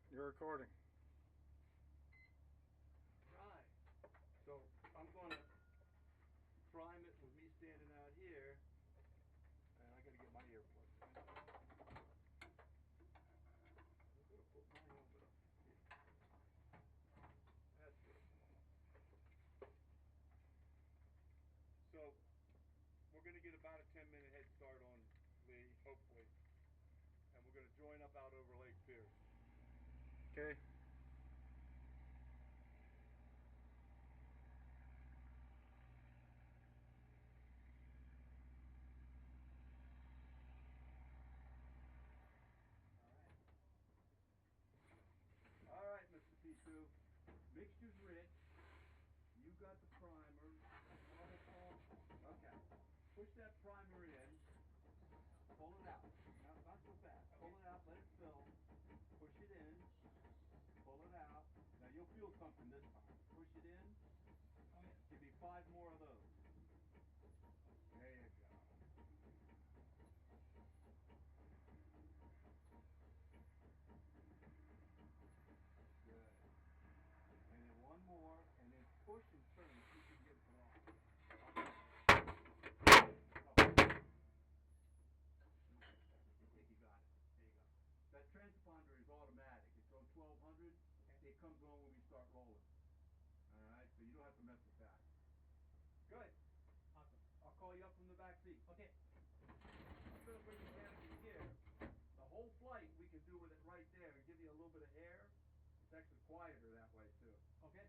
You're recording. Right. So I'm going to prime it with me standing out here, and I got to get my earplugs in. I'm going to put my helmet up here. That's good. So we're going to get about a 10-minute head start on Lee, hopefully, and we're going to join up out over Lake Pierce. Okay. All right, Mr. P2. Mixture's rich. You got the primer. Okay. Push that primer in. Pull it out. Not so fast. Pull it out. Let it fill. Push it in. Pull it out. Now you'll feel something this time. Push it in. Give me 5 more of those. There you go. Good. And then one more, and then push and turn. See if you can get it to lock. I think you got it. There you go. That transponder is automatic. It's on 1200. It comes on when we start rolling. All right, so you don't have to mess with that. Good. Awesome. I'll call you up from the back seat. Okay. I'm going to bring the canopy here. The whole flight we can do with it right there and give you a little bit of air. It's actually quieter that way too. Okay.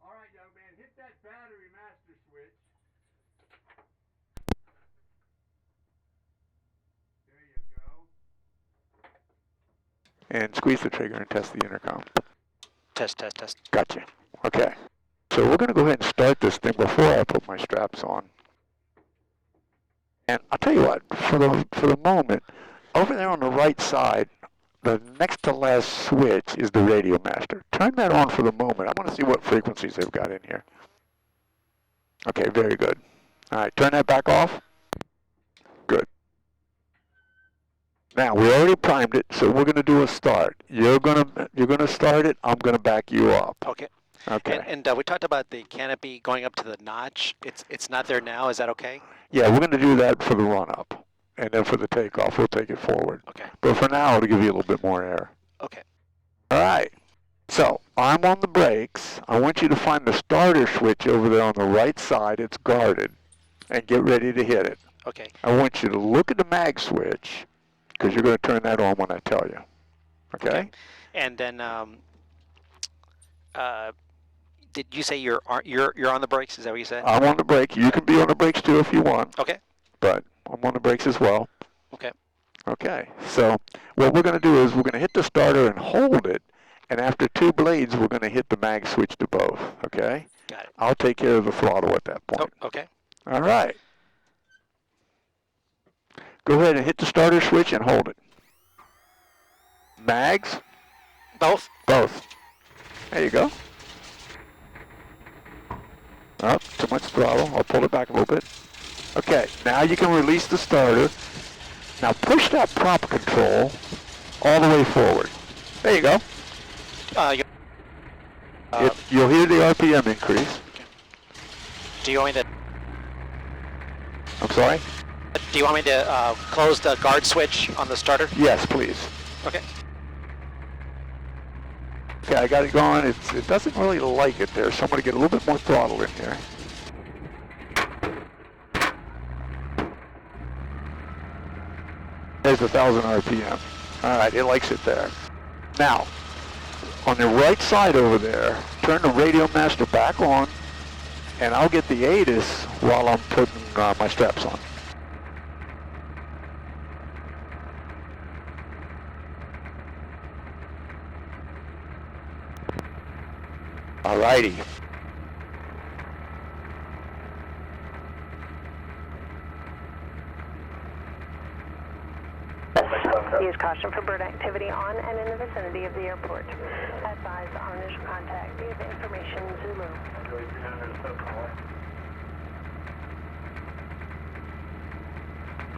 All right, young man, hit that battery master switch. There you go. And squeeze the trigger and test the intercom. Test, test, test. Gotcha. Okay. So we're going to go ahead and start this thing before I put my straps on. And I'll tell you what, for the moment, over there on the right side, the next to last switch is the radio master. Turn that on for the moment. I want to see what frequencies they've got in here. Okay, very good. All right, turn that back off. Good. Now we already primed it, so we're going to do a start. You're gonna start it. I'm going to back you up. Okay. Okay. And we talked about the canopy going up to the notch. It's not there now. Is that okay? Yeah, we're going to do that for the run-up. And then for the takeoff, we'll take it forward. Okay. But for now, it'll give you a little bit more air. Okay. All right. So I'm on the brakes. I want you to find the starter switch over there on the right side. It's guarded. And get ready to hit it. Okay. I want you to look at the mag switch because you're going to turn that on when I tell you. Okay? And then, did you say you're on the brakes? Is that what you said? I'm on the brakes. You can be on the brakes too if you want. Okay. But I'm on the brakes as well. Okay. Okay. So what we're going to do is we're going to hit the starter and hold it. And after 2 blades, we're going to hit the mag switch to both. Okay? Got it. I'll take care of the throttle at that point. Oh, okay. All right. Go ahead and hit the starter switch and hold it. Mags? Both? Both. There you go. Oh, too much throttle. I'll pull it back a little bit. Okay, now you can release the starter. Now push that prop control all the way forward. There you go. You'll hear the RPM increase. Do you want me to? I'm sorry? Do you want me to close the guard switch on the starter? Yes, please. Okay. Okay, I got it going. It doesn't really like it there, so I'm going to get a little bit more throttle in here. There's 1,000 RPM. All right, it likes it there. Now, on the right side over there, turn the radio master back on, and I'll get the ATIS while I'm putting my straps on. Alrighty. Use caution for bird activity on and in the vicinity of the airport. Advise our initial contact. Give information Zulu.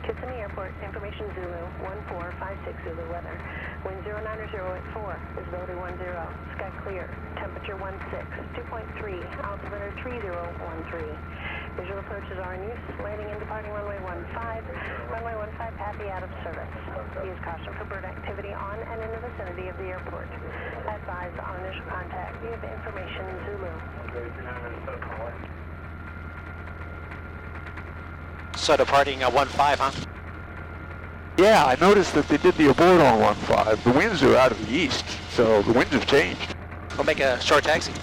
Kissimmee Airport, information Zulu, 1456 Zulu weather. Wind 090 at 4, visibility 10, sky clear, temperature 16, 2.3, altimeter 3013. Visual approaches are in use, landing and departing runway 15, runway 15 happy out of service. Use caution for bird activity on and in the vicinity of the airport. Advise on initial contact. Give information Zulu. So departing 15, huh? Yeah, I noticed that they did the abort on 15. The winds are out of the east, so the winds have changed. We'll make a short taxi.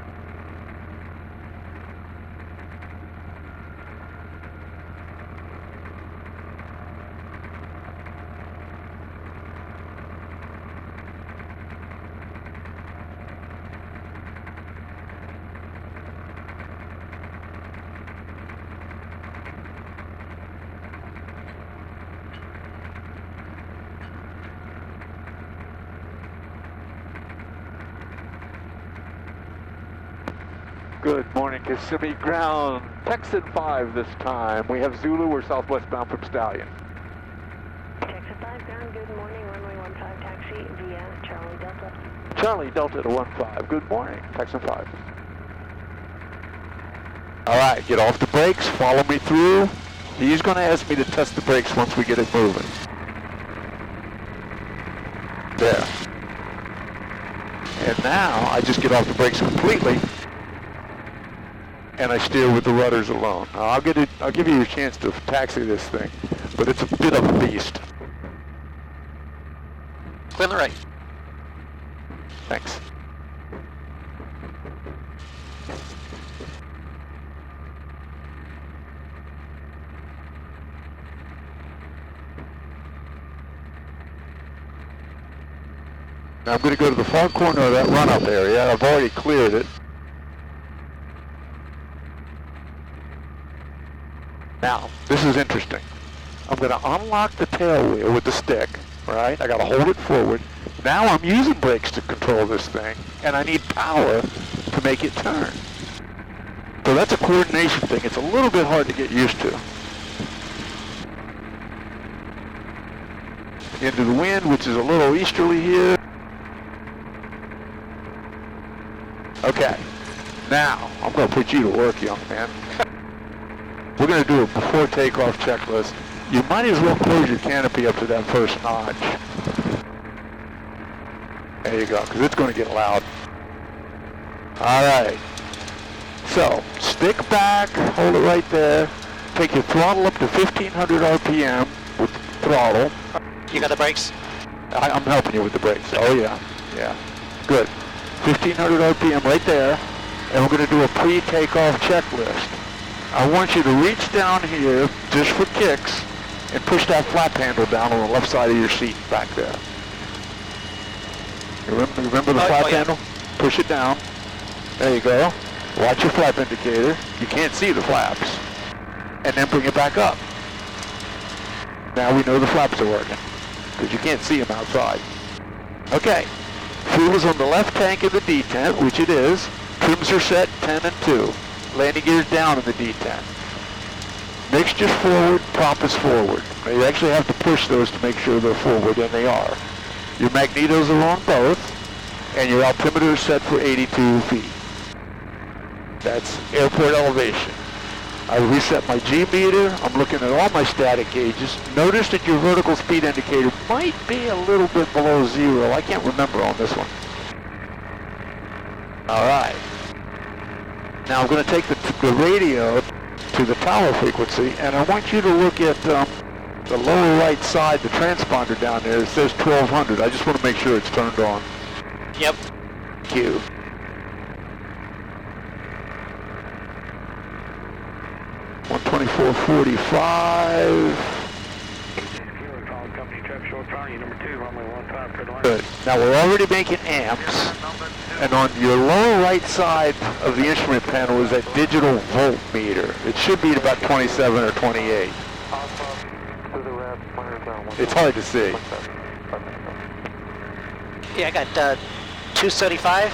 Good morning, Kissimmee ground. Texan 5 this time. We have Zulu. We're southwest bound from Stallion. Texan 5 ground, good morning. Runway 15 taxi via Charlie Delta. Charlie Delta to 15. Good morning, Texan 5. All right, get off the brakes. Follow me through. He's going to ask me to test the brakes once we get it moving. There. And now I just get off the brakes completely, and I steer with the rudders alone. Now, I'll give you a chance to taxi this thing, but it's a bit of a beast. Clear on the right. Thanks. Now I'm going to go to the far corner of that run-up area. I've already cleared it. Now, this is interesting. I'm going to unlock the tail wheel with the stick, right? I got to hold it forward. Now I'm using brakes to control this thing, and I need power to make it turn. So that's a coordination thing. It's a little bit hard to get used to. Into the wind, which is a little easterly here. Okay, now I'm going to put you to work, young man. We're going to do a before takeoff checklist. You might as well close your canopy up to that first notch. There you go, because it's going to get loud. All right. So, stick back, hold it right there. Take your throttle up to 1,500 RPM with the throttle. You got the brakes? I'm helping you with the brakes. Oh, yeah. Yeah. Good. 1,500 RPM right there. And we're going to do a pre-takeoff checklist. I want you to reach down here, just for kicks, and push that flap handle down on the left side of your seat back there. Remember the flap handle? Push it down. There you go. Watch your flap indicator. You can't see the flaps. And then bring it back up. Now we know the flaps are working, because you can't see them outside. Okay. Fuel is on the left tank of the detent, which it is. Trims are set 10 and 2. Landing gears down in the detent. Mixture's forward, prop is forward. Now you actually have to push those to make sure they're forward, and they are. Your magnetos are on both, and your altimeter is set for 82 feet. That's airport elevation. I reset my G meter. I'm looking at all my static gauges. Notice that your vertical speed indicator might be a little bit below 0. I can't remember on this one. All right. Now I'm going to take the radio to the tower frequency, and I want you to look at the lower right side, the transponder down there. It says 1200. I just want to make sure it's turned on. Yep. Q. $124.45. Good. Now we're already making amps, and on your lower right side of the instrument panel is that digital voltmeter. It should be at about 27 or 28. It's hard to see. Yeah, I got 275.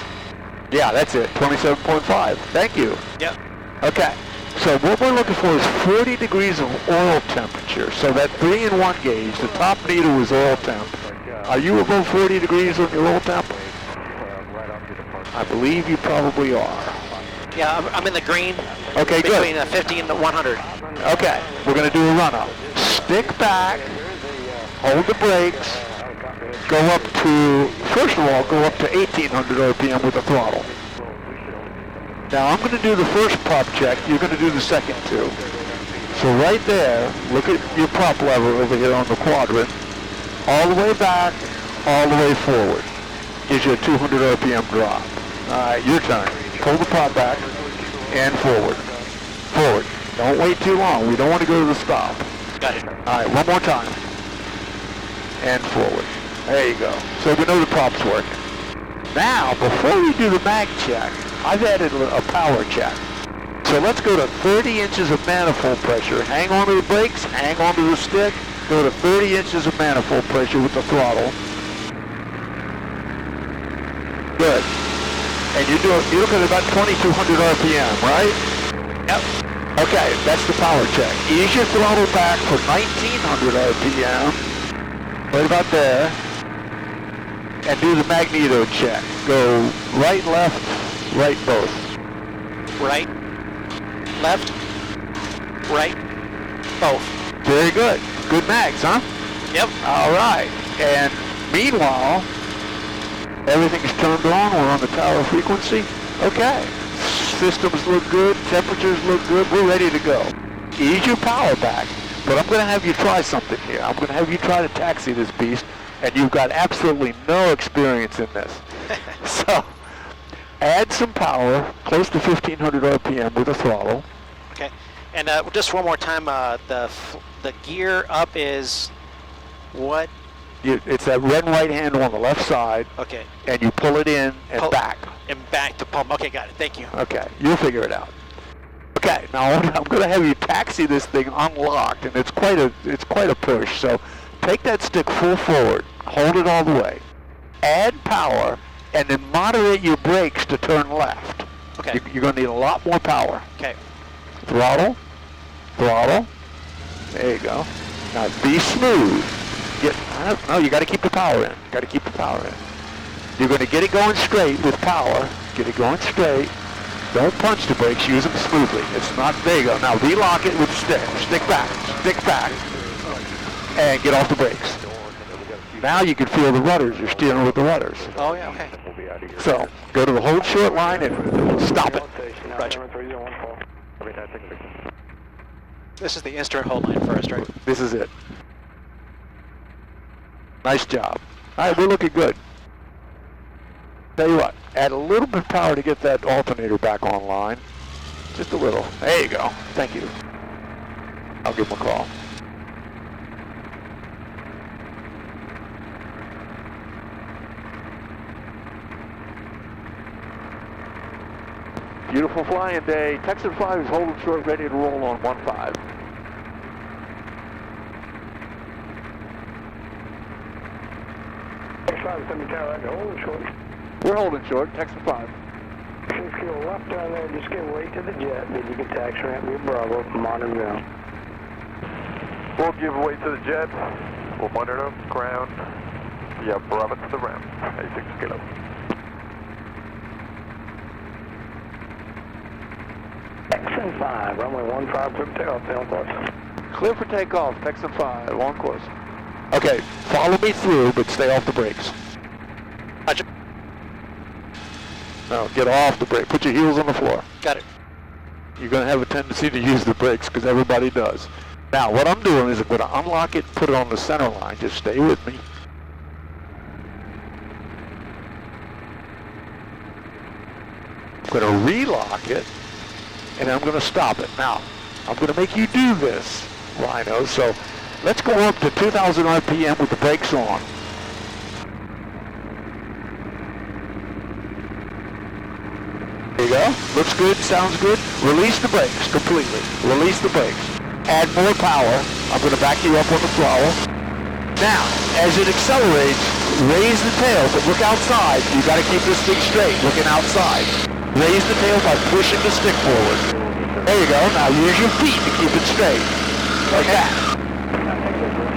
Yeah, that's it. 27.5. Thank you. Yep. Okay. So what we're looking for is 40 degrees of oil temperature. So that 3-in-1 gauge, the top needle is oil temp. Are you above 40 degrees on your oil temp? I believe you probably are. Yeah, I'm in the green. Okay, good. Between 50 and 100. Okay, we're going to do a run-up. Stick back, hold the brakes, go up to, first of all, go up to 1800 RPM with the throttle. Now I'm going to do the first prop check, you're going to do the second two. So right there, look at your prop lever over here on the quadrant. All the way back, all the way forward. Gives you a 200 RPM drop. Alright, your turn. Pull the prop back and forward. Forward. Don't wait too long. We don't want to go to the stop. Got it. Alright, one more time. And forward. There you go. So we know the prop's working. Now, before we do the mag check, I've added a power check. So let's go to 30 inches of manifold pressure. Hang on to the brakes, hang on to the stick. Go to 30 inches of manifold pressure with the throttle. Good. And you're looking at about 2200 RPM, right? Yep. Okay, that's the power check. Ease your throttle back for 1900 RPM. Right about there. And do the magneto check. Go right, left, right, both. Right, left, right, both. Very good. Good mags, huh? Yep. All right. And meanwhile, everything's turned on. We're on the tower frequency. Okay. Systems look good. Temperatures look good. We're ready to go. Ease your power back. But I'm going to have you try something here. I'm going to have you try to taxi this beast, and you've got absolutely no experience in this. So, add some power, close to 1500 RPM with a throttle. Okay. And just one more time, the gear up is what? It's that red and white handle on the left side. Okay. And you pull it in and back. And back to pump. Okay, got it. Thank you. Okay, you'll figure it out. Okay, now I'm going to have you taxi this thing unlocked, and it's quite a push. So take that stick full forward, hold it all the way, add power, and then moderate your brakes to turn left. Okay. You're going to need a lot more power. Okay. Throttle, throttle. There you go. Now be smooth. No, you got to keep the power in. Got to keep the power in. You're going to get it going straight with power. Get it going straight. Don't punch the brakes. Use them smoothly. It's not. There you go. Now relock it with the stick. Stick back. Stick back. And get off the brakes. Now you can feel the rudders. You're steering with the rudders. Oh yeah. Okay. So go to the hold short line and stop it. Roger. This is the instrument hold line first, right? This is it. Nice job. All right, we're looking good. Tell you what, add a little bit of power to get that alternator back online. Just a little. There you go. Thank you. I'll give him a call. Beautiful flying day. Texan 5 is holding short, ready to roll on 1-5. Holding short. We're holding short, Texan 5. 6 kilo left down there, just give way to the jet, then you can tax ramp your Bravo, monitor now. We'll give way to the jet, we'll monitor ground, yeah, Bravo to the ramp, 86 kilo. Texan 5, runway 15, clear for takeoff, down course. Clear for takeoff, Texan 5, on course. Okay, follow me through, but stay off the brakes. Roger. no. Get off the brake. Put your heels on the floor. Got it. You're going to have a tendency to use the brakes because everybody does. Now, what I'm doing is I'm going to unlock it, put it on the center line. Just stay with me. I'm going to relock it, and I'm going to stop it. Now, I'm going to make you do this, Rhino. So let's go up to 2,000 RPM with the brakes on. There you go. Looks good, sounds good. Release the brakes completely. Release the brakes. Add more power. I'm going to back you up on the throttle. Now, as it accelerates, raise the tail, but look outside. You got to keep this thing straight, looking outside. Raise the tail by pushing the stick forward. There you go. Now use your feet to keep it straight. Like that.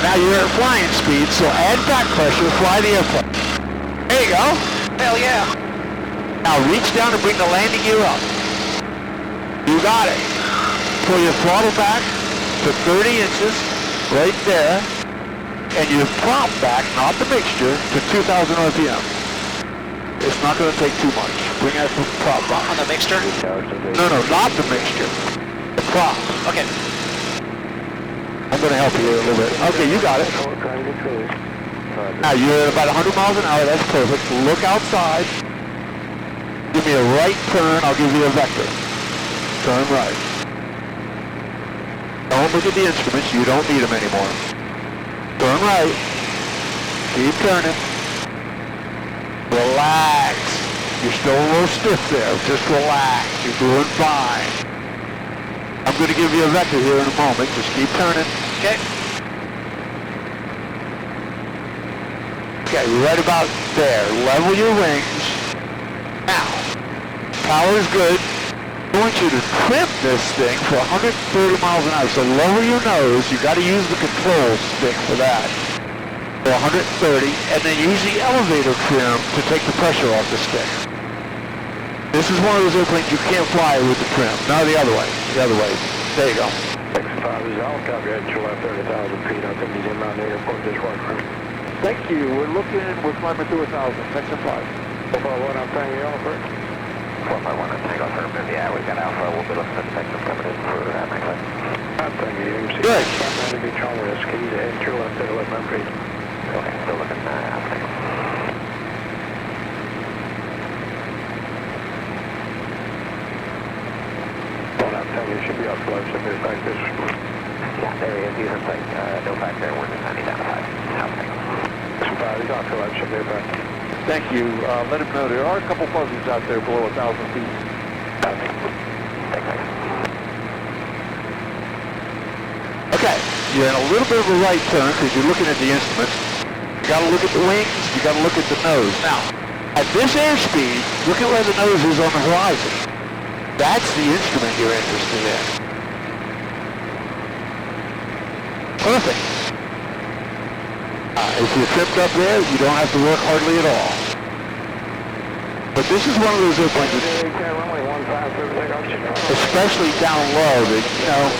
Now you're at flying speed, so add back pressure, fly the airplane. There you go. Hell yeah. Now reach down and bring the landing gear up. You got it. Pull your throttle back to 30 inches, right there, and you prop back, not the mixture, to 2,000 RPM. It's not going to take too much. Bring that prop back. On the mixture? No, not the mixture. The prop. Okay. I'm going to help you here a little bit. Okay, you got it. Now you're at about 100 miles an hour. That's perfect. Look outside. Give me a right turn. I'll give you a vector. Turn right. Don't look at the instruments. You don't need them anymore. Turn right. Keep turning. Relax. You're still a little stiff there. Just relax. You're doing fine. I'm going to give you a vector here in a moment. Just keep turning. Okay. Okay, right about there. Level your wings. Now, power is good. I want you to trim this thing for 130 miles an hour. So lower your nose. You got to use the control stick for that. For 130, and then use the elevator trim to take the pressure off the stick. This is one of those airplanes you can't fly with the trim. No, the other way. The other way. There you go. X5 is all copy at your left 30,000 feet. I think he's in Mountain Airport this right room. Thank you. We're climbing to 1,000. Texan 5. Alpha 1, I'm thanking you, Alpha. 451, I'm taking off for a minute. Yeah, we got Alpha. We'll be looking at the Texan coming in for Maxine. I'm thanking you, MC. Good. Mountain Beach on risk. He's at your left 11 feet. Okay, still looking Alpha. Well, I'm telling you, you should be off flight if it's like this. Yeah, there he is. He's in sight. No factor. We're just 90 down to 5. Alpha. X5 is off flight, should be back. Thank you. Let him know there are a couple fuzzies out there below 1,000 feet. Okay, you're in a little bit of a right turn because you're looking at the instruments. You got to look at the wings. You got to look at the nose. Now, at this airspeed, look at where the nose is on the horizon. That's the instrument you're interested in. Perfect. If you're tripped up there, you don't have to work hardly at all. But this is one of those airplanes, especially down low, that, you know,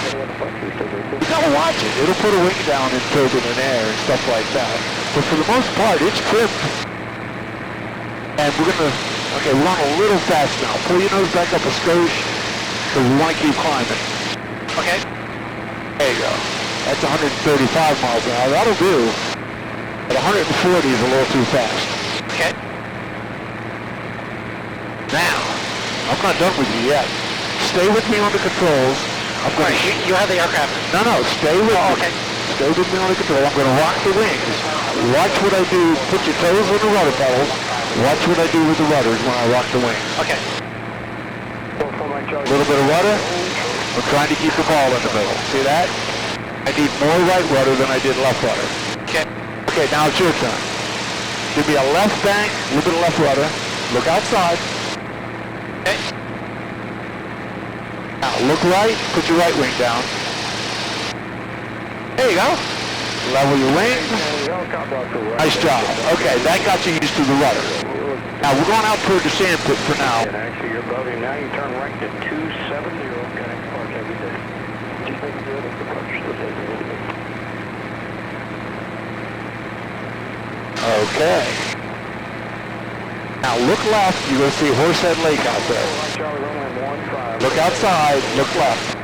you gotta watch it. It'll put a wing down in turbulent air and stuff like that. But for the most part, it's trimmed. And we're going a little fast now. Pull your nose back up a skosh, because we want to keep climbing. Okay. There you go. That's 135 miles an hour. That'll do. But 140 is a little too fast. Okay. Now, I'm not done with you yet. Stay with me on the controls. I'm going to... You have the aircraft. No, stay with me. Okay. Stay with me on the control. I'm going to rock the wings. Watch what I do. Put your toes on the rudder pedals. Watch what I do with the rudders when I rock the wings. Okay. A little bit of rudder. I'm trying to keep the ball in the middle. See that? I need more right rudder than I did left rudder. Okay. Okay, now it's your turn. Give me a left bank, a little bit of left rudder. Look outside. Okay. Now look right, put your right wing down. There you go. Level your wings. Nice job. Okay, that got you used to the rudder. Now we're going out toward the sand pit for now. And actually, you're above him now. You turn right to 270. Okay, park every day. Okay. Now look left, you're going to see Horsehead Lake out there. Look outside, look left.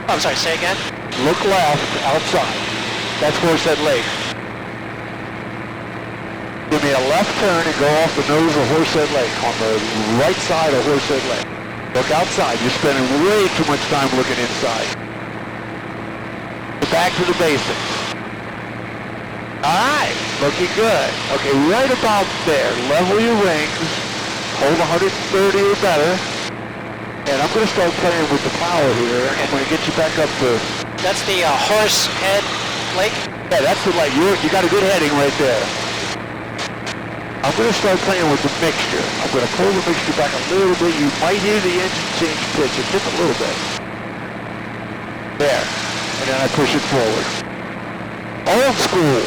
I'm sorry, say again? Look left, outside. That's Horsehead Lake. Give me a left turn and go off the nose of Horsehead Lake, on the right side of Horsehead Lake. Look outside, you're spending way too much time looking inside. Get back to the basics. Alright, looking good. Okay, right about there, level your wings, hold 130 or better, and I'm going to start playing with the power here. I'm going to get you back up to... That's the Horsehead Lake? Yeah, that's the light. You got a good heading right there. I'm going to start playing with the mixture. I'm going to pull the mixture back a little bit. You might hear the engine change pitch. It's just a little bit. There. And then I push it forward. Old school.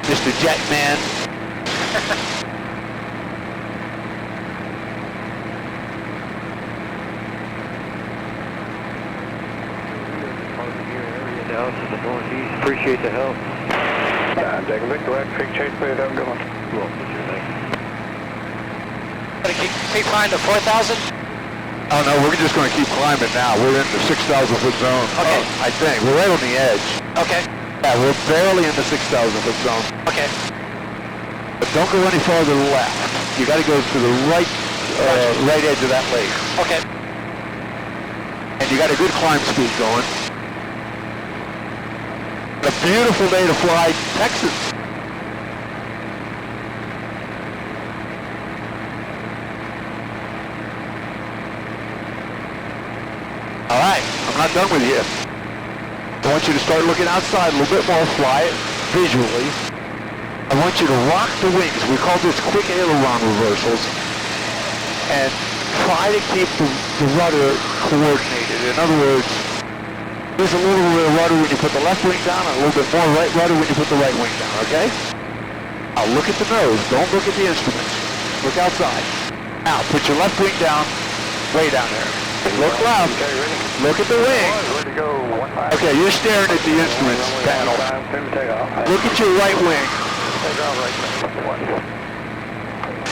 Mr. Jetman. Down to the northeast. Appreciate the help. Take a look, go ahead, quick change, put it down, go on. Well, what's your name? Gonna keep climbing to 4,000? Oh no, we're just going to keep climbing now. We're in the 6,000 foot zone. Okay. I think. We're right on the edge. Okay. Yeah, we're barely in the 6,000 foot zone. Okay. But don't go any farther left. You got to go to the right, right edge of that lake. Okay. And you got a good climb speed going. A beautiful day to fly Texas. All right, I'm not done with you. I want you to start looking outside a little bit more, fly it visually. I want you to rock the wings. We call this quick aileron reversals. And try to keep the rudder coordinated. In other words, there's a little bit of rudder when you put the left wing down and a little bit more right rudder when you put the right wing down, okay? Now look at the nose, don't look at the instruments. Look outside. Now put your left wing down, way down there. Look left, look at the wing. Okay, you're staring at the instruments panel. Look at your right wing.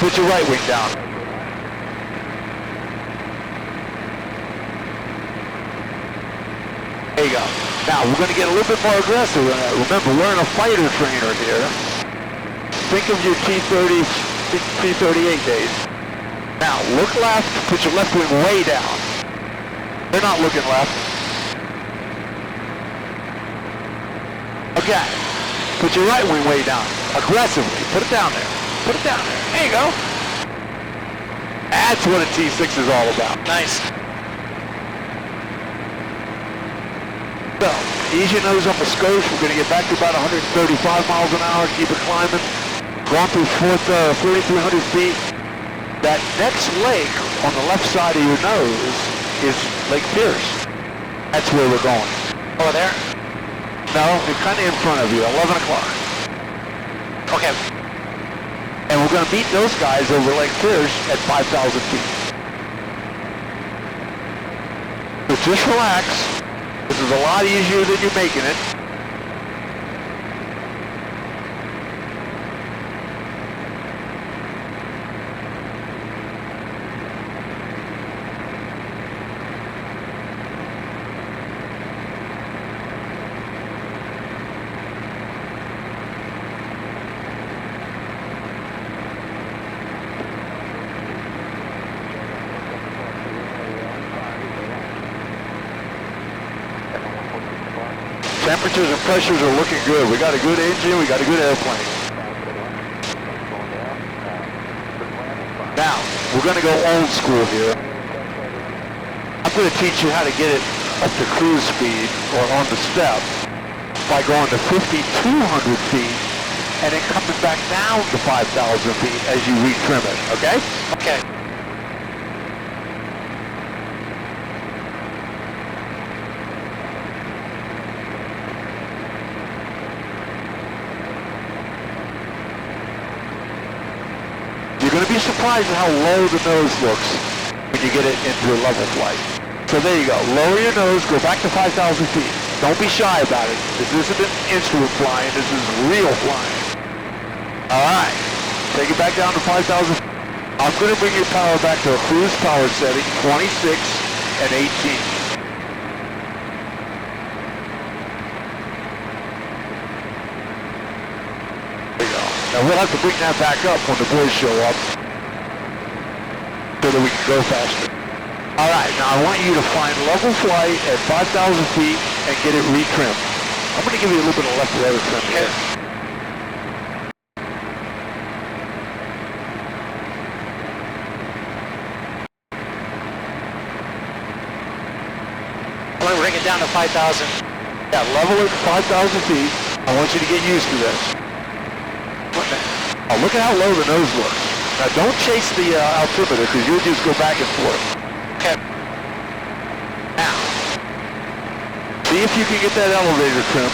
Put your right wing down. There you go. Now, we're going to get a little bit more aggressive. Remember, we're in a fighter trainer here. Think of your T-30, T-38 days. Now, look left, put your left wing way down. They're not looking left. Okay. Put your right wing way down. Aggressively. Put it down there. Put it down there. There you go. That's what a T-6 is all about. Nice. So, ease your nose up a skosh. We're going to get back to about 135 miles an hour. Keep it climbing. Going through 4,300 feet. That next lake on the left side of your nose is Lake Pierce. That's where we're going. Over there? No, it's kind of in front of you, 11 o'clock. Okay. And we're going to meet those guys over Lake Pierce at 5,000 feet. So just relax. This is a lot easier than you're making it. Temperatures and pressures are looking good. We got a good engine, we got a good airplane. Now, we're going to go old school here. I'm going to teach you how to get it up to cruise speed or on the step by going to 5,200 feet and then coming back down to 5,000 feet as you retrim it, okay? Okay. You're going to be surprised at how low the nose looks when you get it into a level flight. So there you go. Lower your nose, go back to 5,000 feet. Don't be shy about it. This isn't an instrument flying, this is real flying. All right, take it back down to 5,000. I'm going to bring your power back to a cruise power setting, 26 and 18. Now we'll have to bring that back up when the boys show up so that we can go faster. All right, now I want you to find level flight at 5,000 feet and get it retrimmed. I'm going to give you a little bit of left rudder trim here. I'm going to bring it down to 5,000. Yeah, level it to 5,000 feet. I want you to get used to this. Oh, look at how low the nose looks. Now don't chase the altimeter because you'll just go back and forth. Okay. Now, see if you can get that elevator trim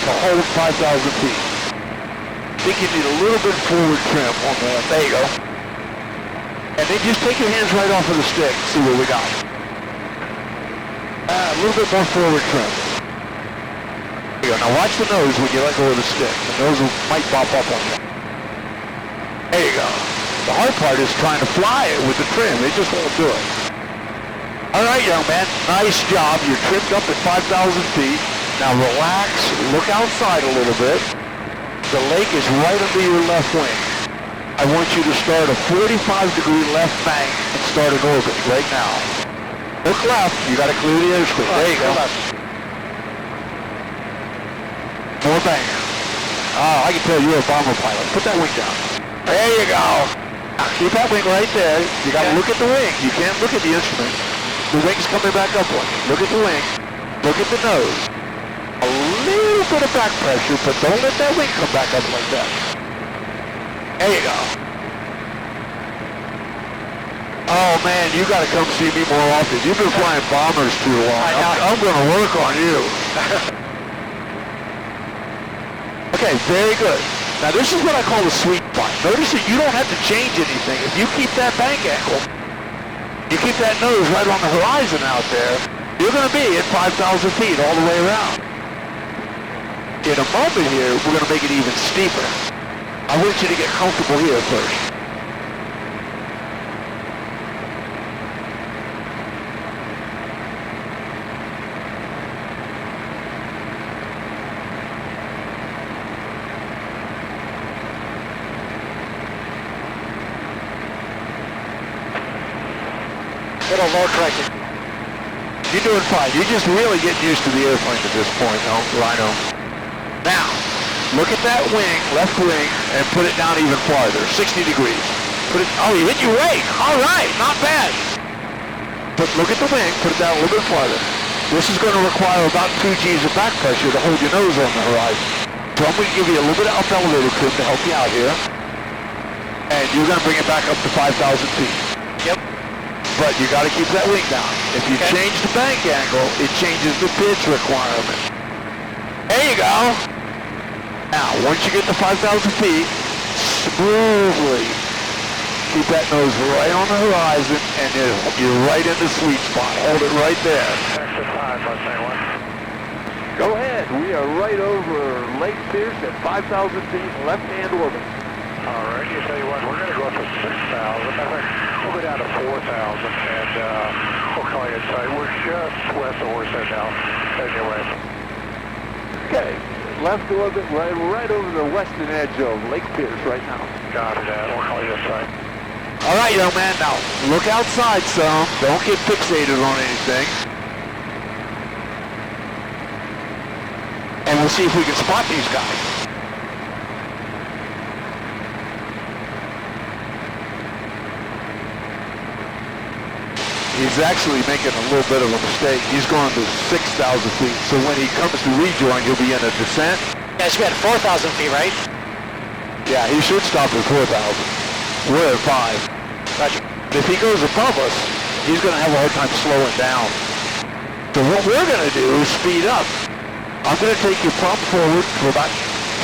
to hold 5,000 feet. I think you need a little bit forward trim on the, there you go. And then just take your hands right off of the stick and see what we got. A little bit more forward trim. There you go. Now watch the nose when you let go of the stick. The nose might pop up on you. There you go. The hard part is trying to fly it with the trim. It just won't do it. All right, young man. Nice job. You're trimmed up at 5,000 feet. Now relax. Look outside a little bit. The lake is right under your left wing. I want you to start a 45-degree left bank and start an orbit right now. Look left. You got to clear the airspace. There you go. More bank. Oh, I can tell you're a bomber pilot. Put that wing down. There you go. Keep that wing right there. You got to look at the wing. You can't look at the instrument. The wing's coming back up on you. Look at the wing. Look at the nose. A little bit of back pressure, but don't let that wing come back up like that. There you go. Oh man, you got to come see me more often. You've been flying bombers too long. I'm going to work on you. Okay, very good. Now this is what I call the sweet spot. Notice that you don't have to change anything. If you keep that bank angle, you keep that nose right on the horizon out there, you're going to be at 5,000 feet all the way around. In a moment here, we're going to make it even steeper. I want you to get comfortable here first. Little low corrected. You're doing fine. You're just really getting used to the airplane at this point, Rhino. Now, look at that wing, left wing, and put it down even farther, 60 degrees. Put it, oh, you hit your wing. All right, not bad. But look at the wing, put it down a little bit farther. This is going to require about 2 G's of back pressure to hold your nose on the horizon. So I'm going to give you a little bit of up elevator trim to help you out here. And you're going to bring it back up to 5,000 feet. Yep. But you got to keep that wing down. If you change the bank angle, it changes the pitch requirement. There you go. Now, once you get to 5,000 feet, smoothly keep that nose right on the horizon, and you're right in the sweet spot. Hold it right there. Exit 5, Mustang 1. Go ahead. We are right over Lake Pierce at 5,000 feet, left-hand orbit. All right, you tell you what, we're going to go up to 6,000. We'll go down to 4,000, and we'll call you inside. We're just west of Horsehead now, heading your way. Okay, left orbit, right over the western edge of Lake Pierce right now. Got it, we'll call you inside. All right, young man, now look outside some. Don't get fixated on anything. And we'll see if we can spot these guys. He's actually making a little bit of a mistake. He's going to 6,000 feet. So when he comes to rejoin, he'll be in a descent. Yeah, it's at 4,000 feet, right? Yeah, he should stop at 4,000. We're at 5. Gotcha. If he goes above us, he's going to have a hard time slowing down. So what we're going to do is speed up. I'm going to take your prompt forward for about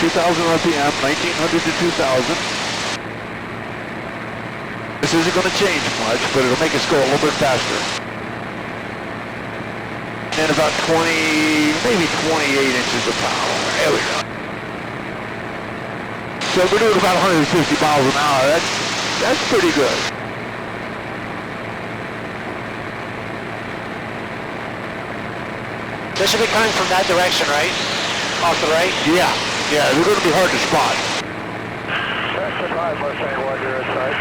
2,000 RPM, 1,900 to 2,000. This isn't going to change much, but it'll make us go a little bit faster. And about 20, maybe 28 inches of power. There we go. So we're doing about 150 miles an hour. That's pretty good. They should be coming from that direction, right? Off the right? Yeah, they're going to be hard to spot. Texan 5, Mustang 1, you're inside.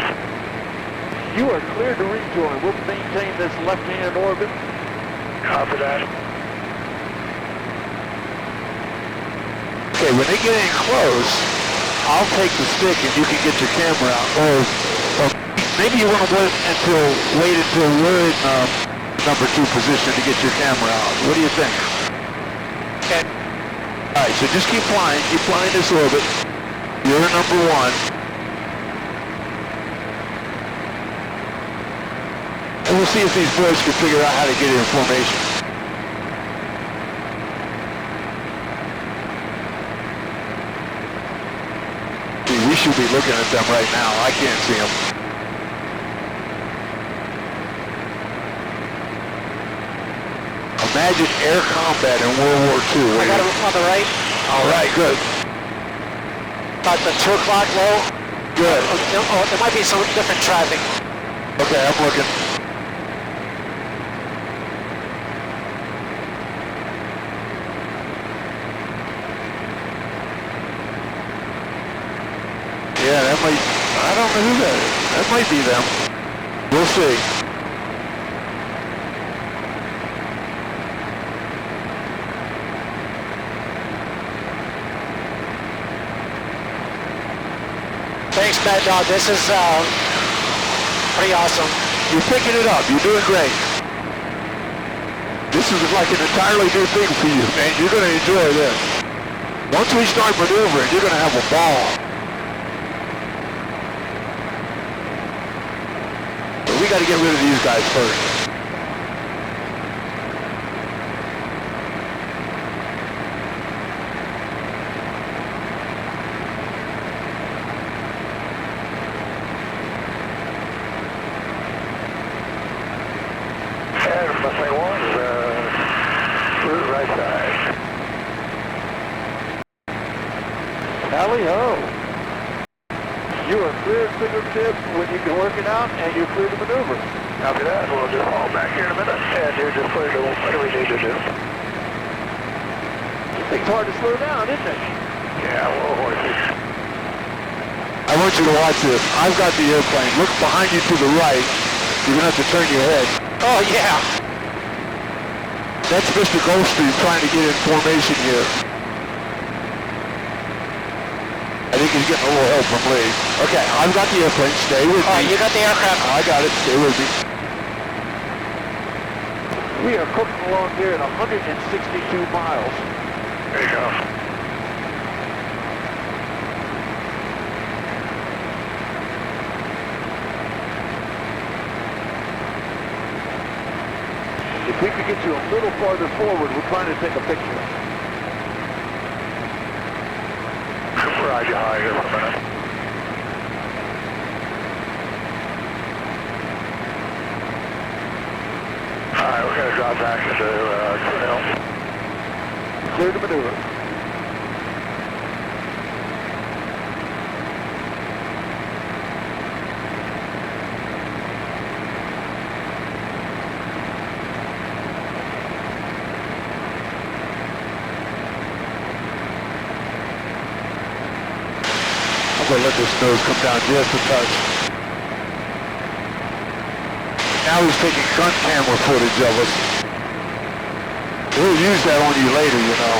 You are clear to rejoin. We'll maintain this left-hand orbit. Copy that. Okay, when they get in close, I'll take the stick and you can get your camera out. Or maybe you want to wait until we're in number 2 position to get your camera out. What do you think? Okay. All right, so just keep flying this orbit. You're in number 1. And we'll see if these boys can figure out how to get in formation. See, we should be looking at them right now. I can't see them. Imagine air combat in World War II. I got him on the right. All right, good. About the 2 o'clock low. Good. Oh, there might be some different traffic. Okay, I'm looking. Yeah, that might, I don't know who that is. That might be them. We'll see. Thanks, Maddog. This is pretty awesome. You're picking it up. You're doing great. This is like an entirely new thing for you, man. You're going to enjoy this. Once we start maneuvering, you're going to have a ball. But we got to get rid of these guys first. Mustang 1's route right side. Tally-ho. You are clear of fingertips when you can work it out, and you're clear to maneuver. Copy that. We'll just haul back here in a minute. And you're just clear to what do we need to do? This thing's hard to slow down, isn't it? Yeah, a little horsey. I want you to watch this. I've got the airplane. Look behind you to the right. You're going to have to turn your head. Oh, yeah. That's Mr. Goldstream trying to get in formation here. I think he's getting a little help from Lee. Okay, I've got the airplane. Stay with All right, me. you got the aircraft. I got it. Stay with me. We are cooking along here at 162 miles. There you go. If we could get you a little farther forward, we're trying to take a picture. Ride you high here for a minute. Alright, we're going to drop back into trail. Clear to maneuver. I'm going to let this nose come down just a touch. Now he's taking gun camera footage of us. He'll use that on you later, you know.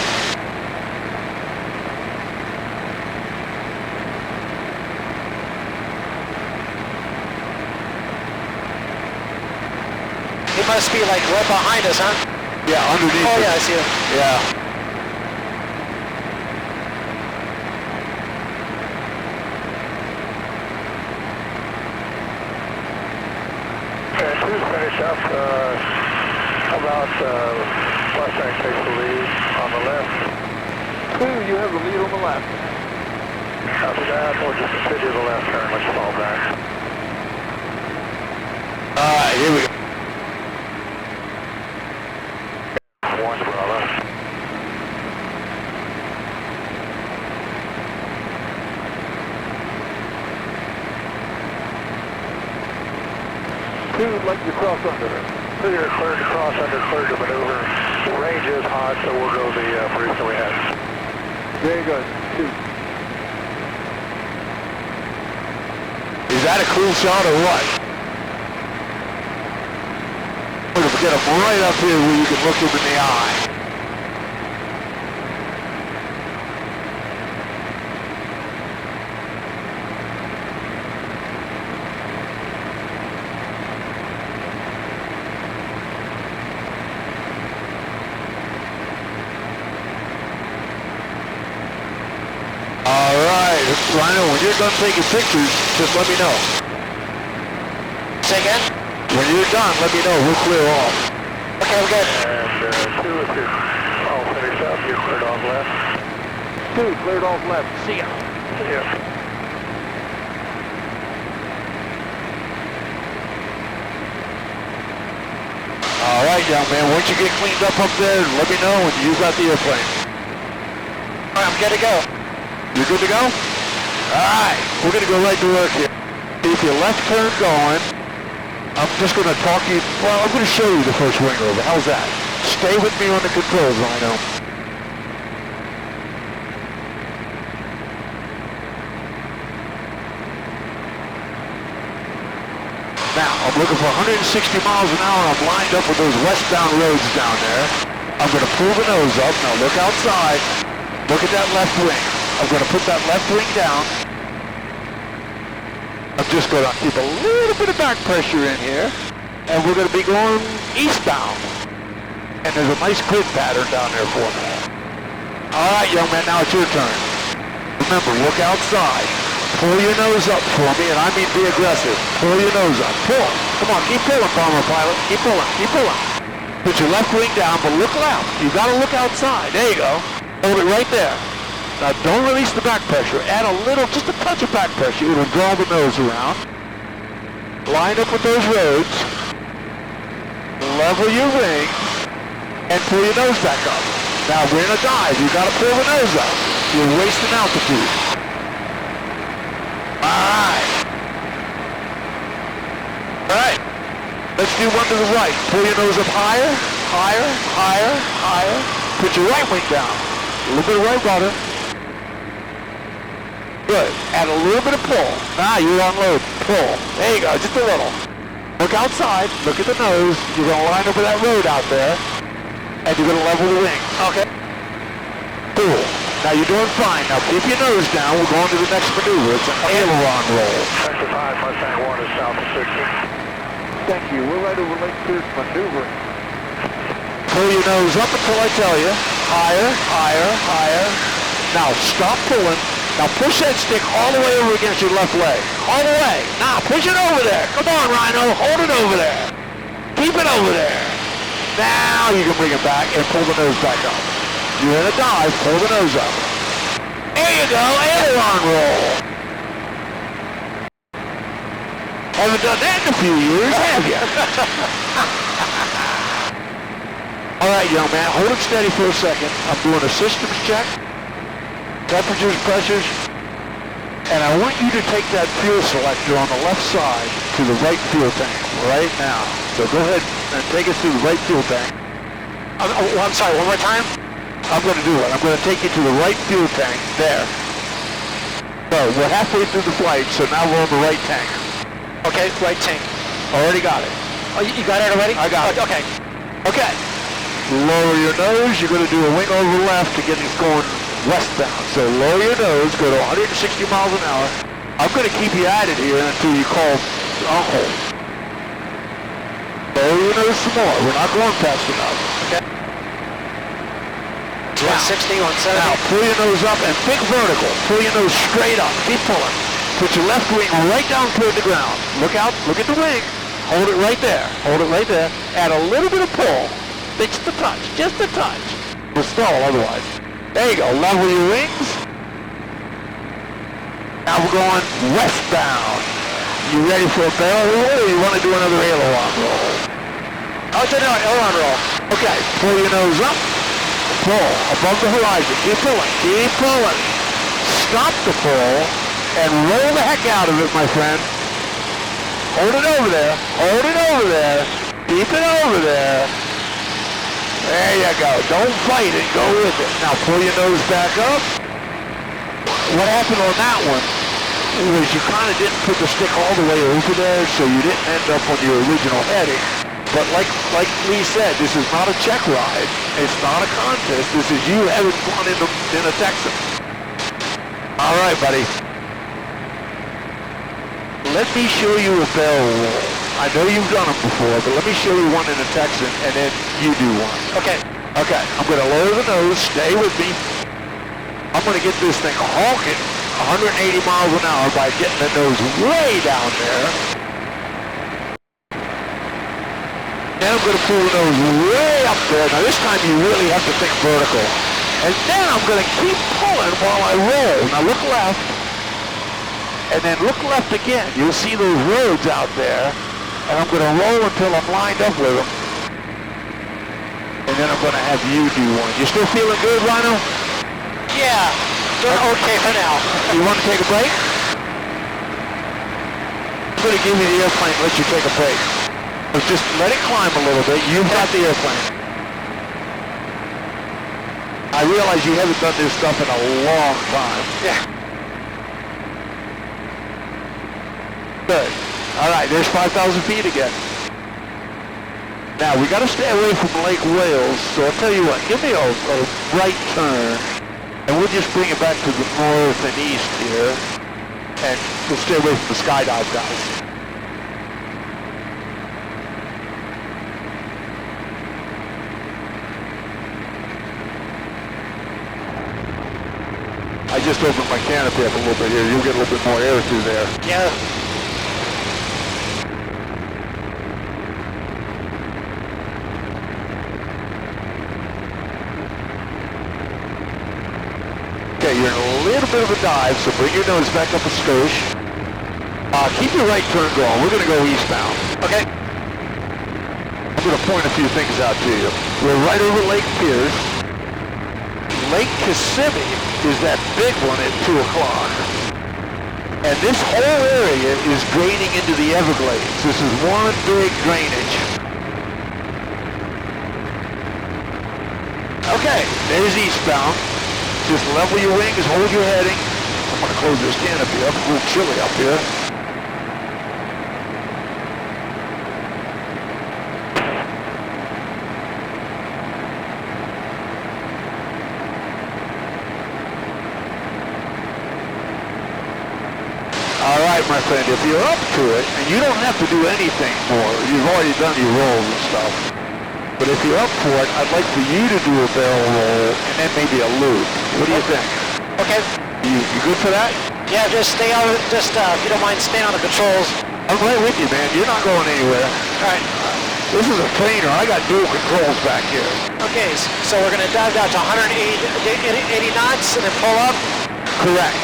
He must be like right behind us, huh? Yeah, underneath. Oh, us. yeah, I see him. Yeah. Finish up, how about Mustang takes the lead on the left? You have the lead on the left. Copy that, we'll just continue the left turn, let's fall back. Alright, here we go. One Bravo. 2, like you cross under. Clear, clear to cross under, clear to maneuver. Range is hot, so we'll go the brief that we had. Very good. 2. Is that a cool shot or what? We're going to get him right up here where you can look him in the eye. Rhino, when you're done taking pictures, just let me know. Say again? When you're done, let me know. We'll clear off. Okay, we're good. And 2, if you're all finished up, you're cleared off left. 2, cleared off left. See ya. Yes. All right, young man. Once you get cleaned up there, let me know when you got the airplane. All right, I'm good to go. You good to go? All right, we're going to go right to work here. Keep your left turn going. I'm just going to talk you, well, I'm going to show you the first wing over. How's that? Stay with me on the controls, Rhino. Now, I'm looking for 160 miles an hour. I'm lined up with those westbound roads down there. I'm going to pull the nose up. Now look outside. Look at that left wing. I'm going to put that left wing down. I'm just going to keep a little bit of back pressure in here. And we're going to be going eastbound. And there's a nice grid pattern down there for me. All right, young man, now it's your turn. Remember, look outside. Pull your nose up for me, and I mean be aggressive. Pull your nose up. Pull. Come on, keep pulling, Bomber Pilot. Keep pulling, keep pulling. Put your left wing down, but look left. You got to look outside. There you go. Hold it right there. Now don't release the back pressure. Add a little, just a touch of back pressure. It'll draw the nose around. Line up with those roads. Level your wings. And pull your nose back up. Now we're in a dive. You got to pull the nose up. You're wasting altitude. Alright. Alright. Let's do one to the right. Pull your nose up higher, higher, higher, higher. Put your right wing down. A little bit of right rudder. Good. Add a little bit of pull. Now you unload. Pull. There you go. Just a little. Look outside. Look at the nose. You're going to line up with that road out there. And you're going to level the wing. Okay. Cool. Now you're doing fine. Now keep your nose down. We're going to the next maneuver. It's an aileron roll. Sector 5, Mustang 1 is south of 60. Thank you. We're right over Lake Pierce maneuvering. Pull your nose up until I tell you. Higher, higher, higher. Now stop pulling. Now push that stick all the way over against your left leg. All the way. Now push it over there. Come on, Rhino. Hold it over there. Keep it over there. Now you can bring it back and pull the nose back up. You're in a dive. Pull the nose up. There you go. Aileron roll. Haven't done that in a few years, have you? All right, young man, hold it steady for a second. I'm doing a systems check, temperatures, pressures, and I want you to take that fuel selector on the left side to the right fuel tank right now. So go ahead and take us to the right fuel tank. I'm sorry, one more time? I'm going to do it. I'm going to take you to the right fuel tank there. So we're halfway through the flight, so now we're on the right tank. Okay, right tank. Already got it. Oh, you got it already? I got it. Okay. Okay. Lower your nose. You're going to do a wing over left to get it going westbound. So lower your nose. Go to 160 miles an hour. I'm going to keep you at it here until you call uncle. Lower your nose some more. We're not going fast enough. Okay. 160, 170. Now pull your nose up and think vertical. Pull your nose straight up. Keep pulling. Put your left wing right down toward the ground. Look out. Look at the wing. Hold it right there. Hold it right there. Add a little bit of pull. Just a touch. Just a touch. We'll stall otherwise. There you go. Level your wings. Now we're going westbound. You ready for a barrel roll or you want to do another aileron roll? Oh, it's another aileron roll. Okay. Pull your nose up. Pull above the horizon. Keep pulling. Keep pulling. Stop the pull and roll the heck out of it, my friend. Hold it over there. Hold it over there. Keep it over there. There you go. Don't fight it. Go with it. Now pull your nose back up. What happened on that one was you kind of didn't put the stick all the way over there, so you didn't end up on your original heading. But like Lee said, this is not a check ride. It's not a contest. This is you having fun in a Texan. All right, buddy. Let me show you a barrel roll. I know you've done them before, but let me show you one in a Texan, and then you do one. Okay. Okay, I'm going to lower the nose. Stay with me. I'm going to get this thing honking 180 miles an hour by getting the nose way down there. Then I'm going to pull the nose way up there. Now this time you really have to think vertical. And then I'm going to keep pulling while I roll. Now look left. And then look left again. You'll see those roads out there. And I'm going to roll until I'm lined up with them. And then I'm going to have you do one. You still feeling good, Rhino? Yeah, doing okay for now. You want to take a break? I'm going to give you the airplane and let you take a break. But just let it climb a little bit. You've got the airplane. I realize you haven't done this stuff in a long time. Yeah. Good. All right, there's 5,000 feet again. Now, we got to stay away from Lake Wales, so I'll tell you what, give me a right turn, and we'll just bring it back to the north and east here, and we'll stay away from the skydive guys. I just opened my canopy up a little bit here. You'll get a little bit more air through there. Yeah. Okay, you're in a little bit of a dive, so bring your nose back up a skosh. Keep your right turn going. We're going to go eastbound. Okay. I'm going to point a few things out to you. We're right over Lake Pierce. Lake Kissimmee is that big one at 2 o'clock. And this whole area is draining into the Everglades. This is one big drainage. Okay, there's eastbound. Just level your wings, hold your heading. I'm going to close this canopy up. It's a little chilly up here. All right, my friend, if you're up to it, and you don't have to do anything more, you've already done your rolls and stuff. But if you're up for it, I'd like for you to do a barrel roll and then maybe a loop. What do you think? Okay. You good for that? Yeah, just stay on, if you don't mind staying on the controls. I'm right with you, man. You're not going anywhere. All right. This is a trainer. I got dual controls back here. Okay, so we're going to dive down to 180 knots and then pull up? Correct.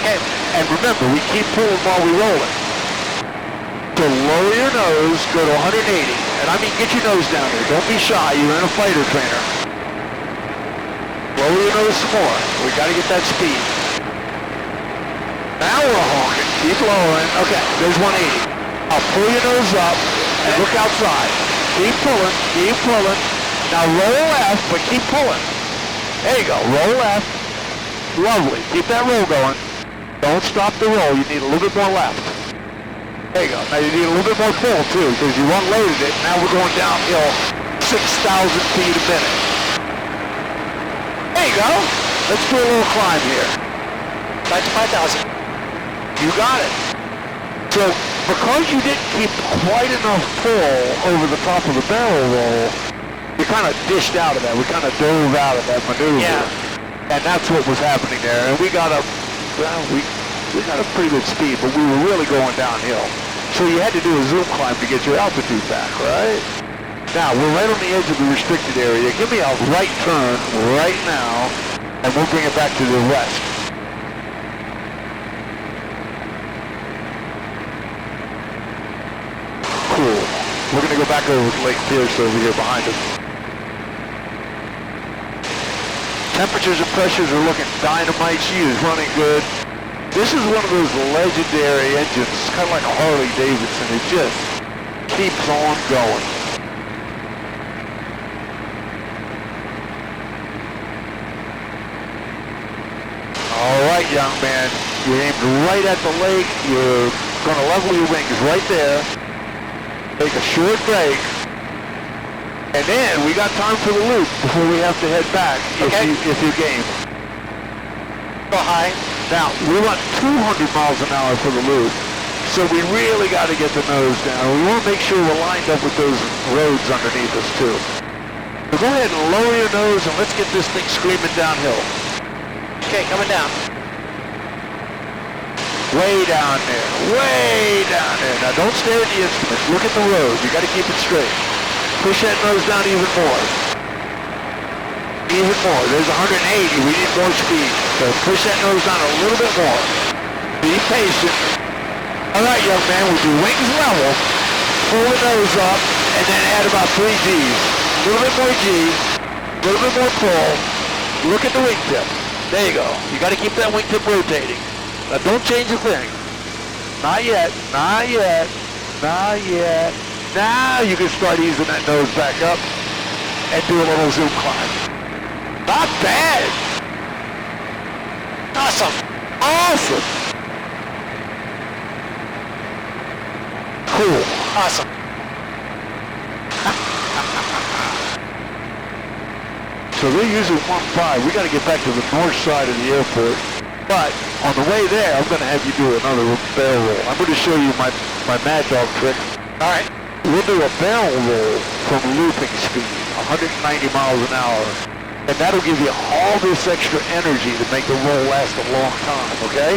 Okay. And remember, we keep pulling while we roll it. So lower your nose, go to 180. And I mean, get your nose down there. Don't be shy. You're in a fighter trainer. Lower your nose some more. We got to get that speed. Now we're honking. Keep lowering. Okay, there's 180. I'll pull your nose up and look outside. Keep pulling. Keep pulling. Now roll left, but keep pulling. There you go. Roll left. Lovely. Keep that roll going. Don't stop the roll. You need a little bit more left. There you go. Now you need a little bit more pull too, because you unloaded it. Now we're going downhill 6,000 feet a minute. There you go. Let's do a little climb here. Back to 5,000. You got it. So because you didn't keep quite enough pull over the top of the barrel roll, we kind of dished out of that. We kind of dove out of that maneuver. Yeah. And that's what was happening there. And we got a, well, we got a pretty good speed, but we were really going downhill. So you had to do a zoom climb to get your altitude back, right? Now, we're right on the edge of the restricted area. Give me a right turn right now, and we'll bring it back to the west. Cool. We're going to go back over to Lake Pierce over here behind us. Temperatures and pressures are looking dynamite. She is running good. This is one of those legendary engines, kind of like a Harley Davidson. It just keeps on going. All right, young man. You're aimed right at the lake. You're going to level your wings right there. Take a short break. And then we got time for the loop before we have to head back if you're game. Go high. Now, we run 200 miles an hour for the loop, so we really got to get the nose down. We want to make sure we're lined up with those roads underneath us, too. So go ahead and lower your nose, and let's get this thing screaming downhill. Okay, coming down. Way down there. Way down there. Now, don't stare at the instruments. Look at the road. You got to keep it straight. Push that nose down even more. Even more. There's 180. We need more speed. So push that nose down a little bit more. Be patient. All right, young man, with your wings level, pull the nose up, and then add about 3 Gs. A little bit more G, a little bit more pull. Look at the wingtip. There you go. You got to keep that wingtip rotating. Now, don't change a thing. Not yet. Not yet. Not yet. Now you can start easing that nose back up and do a little zoom climb. Not bad. Awesome. Awesome. Cool. Awesome. So they're using 1.5. We got to get back to the north side of the airport. But on the way there, I'm going to have you do another barrel roll. I'm going to show you my Maddog trick. All right. We'll do a barrel roll from looping speed, 190 miles an hour. And that'll give you all this extra energy to make the roll last a long time, okay?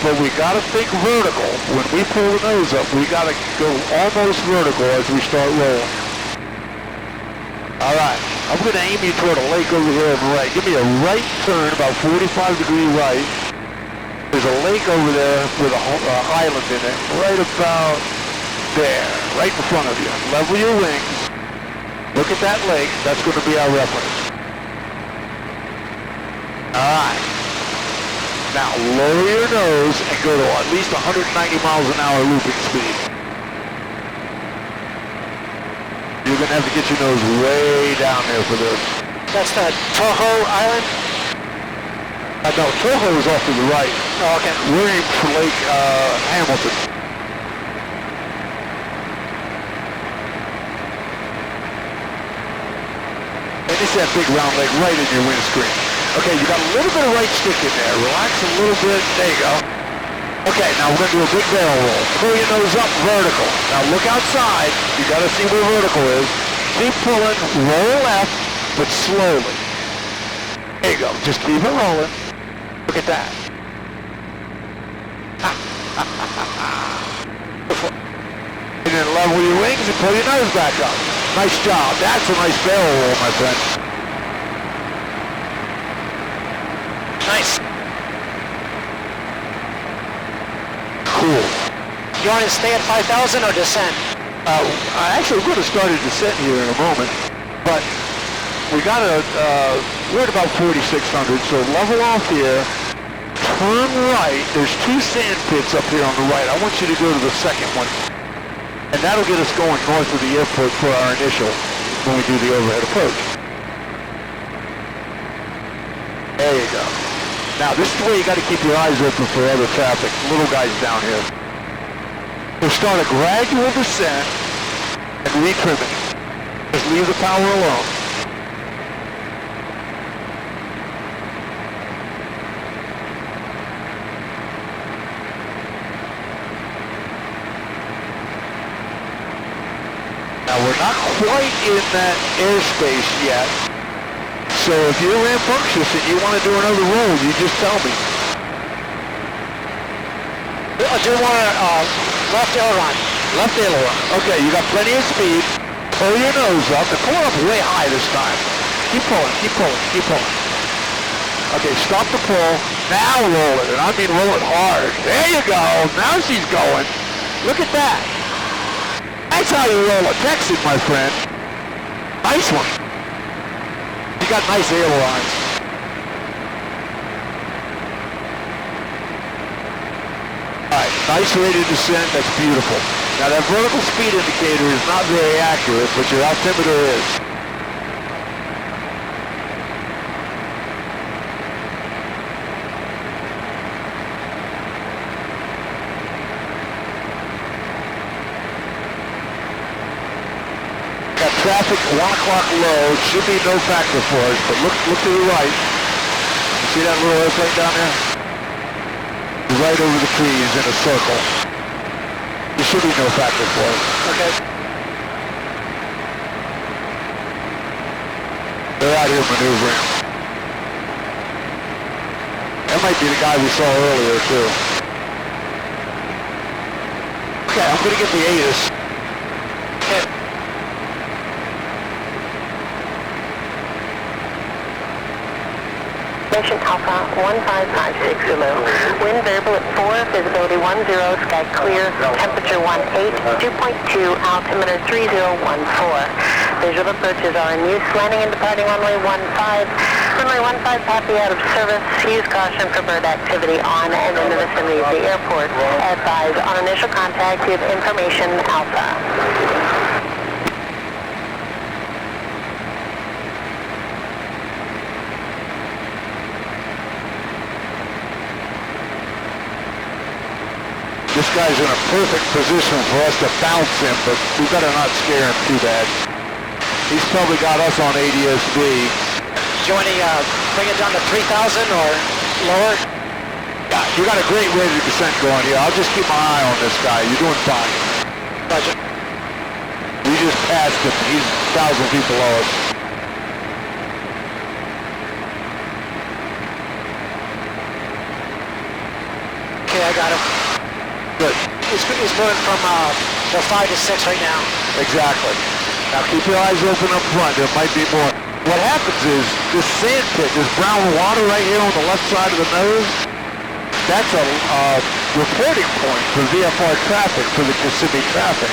But we got to think vertical. When we pull the nose up, we got to go almost vertical as we start rolling. All right. I'm going to aim you toward a lake over here on the right. Give me a right turn, about 45-degree right. There's a lake over there with a island in it, right about there, right in front of you. Level your wings. Look at that lake. That's going to be our reference. All right. Now lower your nose and go to at least 190 miles an hour looping speed. You're going to have to get your nose way down there for this. That's the Toho Island? No, Toho is off to the right. Oh, okay. We're aiming for Lake Hamilton. And it's that big round lake right in your windscreen. Okay, you got a little bit of right stick in there. Relax a little bit. There you go. Okay, now we're going to do a big barrel roll. Pull your nose up vertical. Now look outside. You got to see where vertical is. Keep pulling. Roll left, but slowly. There you go. Just keep it rolling. Look at that. And then level your wings and pull your nose back up. Nice job. That's a nice barrel roll, my friend. Nice. Cool. You want to stay at 5,000 or descend? Actually, we're going to start a descent here in a moment, but we got we're at about 4,600, so level off here, turn right. There's 2 sand pits up here on the right. I want you to go to the second one, and that'll get us going north of the airport for our initial when we do the overhead approach. There you go. Now, this is where you got to keep your eyes open for other traffic, little guys down here. We'll start a gradual descent and retrim it. Just leave the power alone. Now, we're not quite in that airspace yet. So if you're rambunctious and you want to do another roll, you just tell me. I do want left aileron. Left aileron. Okay, you got plenty of speed. Pull your nose up and pull it up way high this time. Keep pulling, keep pulling, keep pulling. Okay, stop the pull. Now roll it, and I mean roll it hard. There you go. Now she's going. Look at that. That's how you roll a Texan, my friend. Nice one. You got nice ailerons. Alright, nice rate of descent, that's beautiful. Now that vertical speed indicator is not very accurate, but your altimeter is. Got traffic 1 o'clock low, should be no factor for us, but look to the right. You see that little airplane down there? Right over the trees in a circle. There should be no factor for us. Okay. They're out here maneuvering. That might be the guy we saw earlier too. Okay, I'm gonna get the ATIS. Okay. Mission Alpha 1556 Zulu. Wind variable at 4, visibility 10, sky clear, temperature 18, 2.2, altimeter 3014. Visual approaches are in use, landing and departing runway 15. Runway 15 happy out of service. Use caution for bird activity on and in the vicinity of the airport. Advise on initial contact with information Alpha. This guy's in a perfect position for us to bounce him, but we better not scare him too bad. He's probably got us on ADSB. Do you want to bring it down to 3,000 or lower? Yeah, you got a great rate of descent going here. I'll just keep my eye on this guy. You're doing fine. Roger. We just passed him. He's 1,000 feet below us. Okay, I got him. Good. He's moving from 5 to 6 right now. Exactly. Now keep your eyes open up front. There might be more. What happens is this sand pit, this brown water right here on the left side of the nose, that's a reporting point for VFR traffic, for the Kissimmee traffic.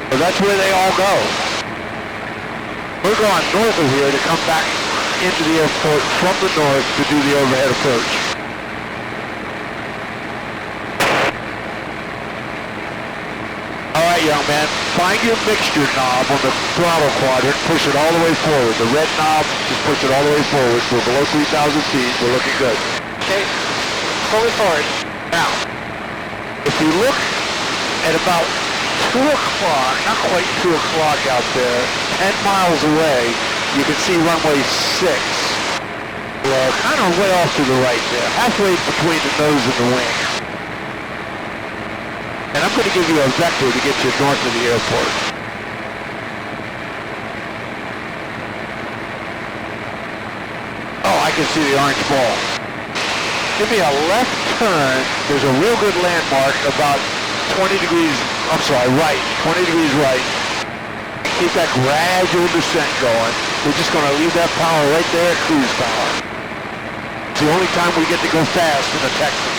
So that's where they all go. We're going north of here to come back into the airport from the north to do the overhead approach. Alright, young man, find your mixture knob on the throttle quadrant, push it all the way forward. The red knob, just push it all the way forward. We're below 3,000 feet, we're looking good. Okay, fully forward. Now, if you look at about 2 o'clock, not quite 2 o'clock out there, 10 miles away, you can see runway 6. We're kind of way off to the right there, halfway between the nose and the wing. And I'm going to give you a vector to get you north of the airport. Oh, I can see the orange ball. Give me a left turn. There's a real good landmark about 20 degrees, I'm sorry, right, 20 degrees right. Keep that gradual descent going. We're just going to leave that power right there at cruise power. It's the only time we get to go fast in the Texan.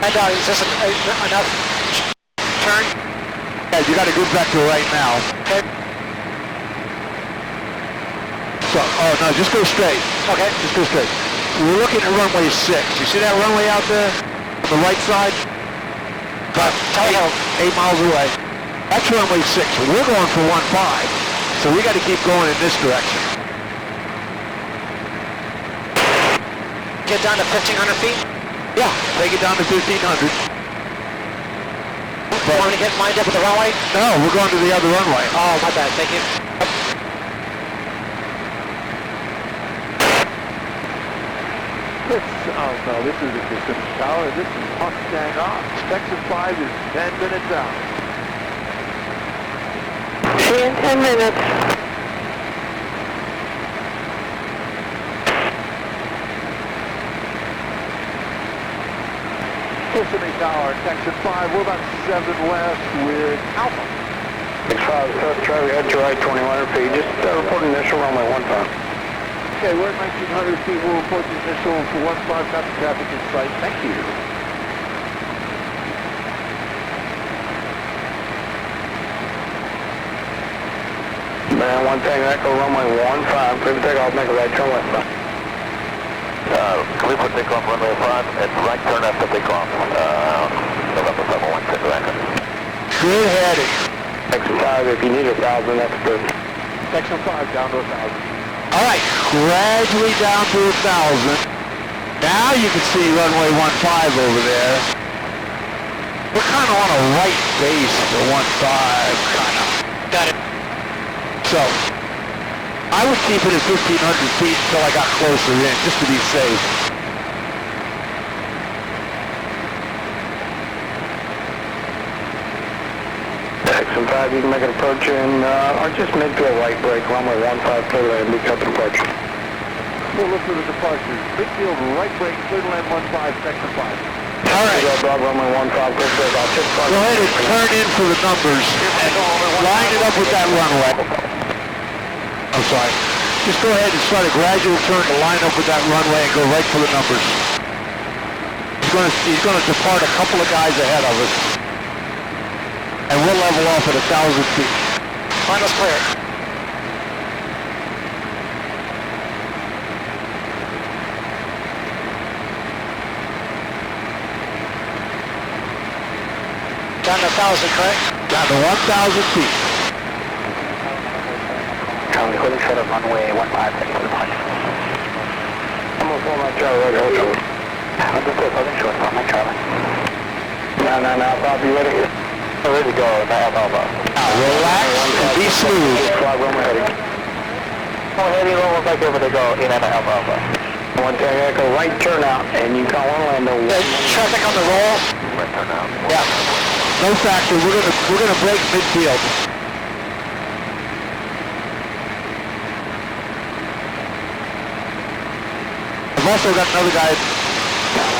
Maddog, is this enough turn? Yeah, you got a good vector right now. Okay. So, oh no, just go straight. Okay. Just go straight. We're looking at runway 6. You see that runway out there? On the right side? About 8 miles away. That's runway 6. We're going for 15. So we got to keep going in this direction. Get down to 1,500 feet? Yeah, take it down to 1,500. You want to get lined up with the runway? No, we're going to the other runway. Oh, my bad. Thank you. Oh no, this is the Kissimmee Tower. This is Mustang off. Texan 5 is 10 minutes out. See you in 10 minutes. Kissimmee Tower, Texan 5, we're about 7 west with Alpha. 6-5, South Charlie, head to right 2,100 feet. Just report initial runway 15. Okay, we're at 1,900 feet. We'll report the initial for 15, got the traffic in sight. Thank you. Man, one thing, echo runway 15, clear for takeoff, make a right turn westbound. Can we put takeoff runway 5? It's right turn after takeoff. November 716 America. Good heading. Texan 5, if you need 1,000, that's good. Texan 5 down to 1,000. All right, gradually down to 1,000. Now you can see runway 15 over there. We're kind of on a right base for 15, kind of. Got it. So, I would keep it at 1,500 feet until I got closer in, just to be safe. Texan 5, you can make an approach in, or just midfield right break, runway 15, clear land, be cut approach. We'll look for the departure. Midfield right brake, clear to land 15, Texan 5. All right. Runway 15, clear to about 6 Go ahead and turn in for the numbers and line it up with that runway. I'm sorry. Just go ahead and start a gradual turn to line up with that runway and go right for the numbers. He's going to depart a couple of guys ahead of us. And we'll level off at 1,000 feet. Final's clear. Down to 1,000, correct? Down to 1,000 feet. Charlie, hold it shut up runway 15, ready for the punch. I'm going to pull my Charlie, right, hold on. I'm just hold it short, my Charlie. No, Bob, you ready? I'm ready to go, Now relax and be smooth. Fly runway heading. Oh, heading almost like over to go in and out Alpha. One thing, echo right turn out, and you call Orlando. Traffic on the roll. Right turn out. Yeah. No factor. We're gonna break midfield. I've also got another guy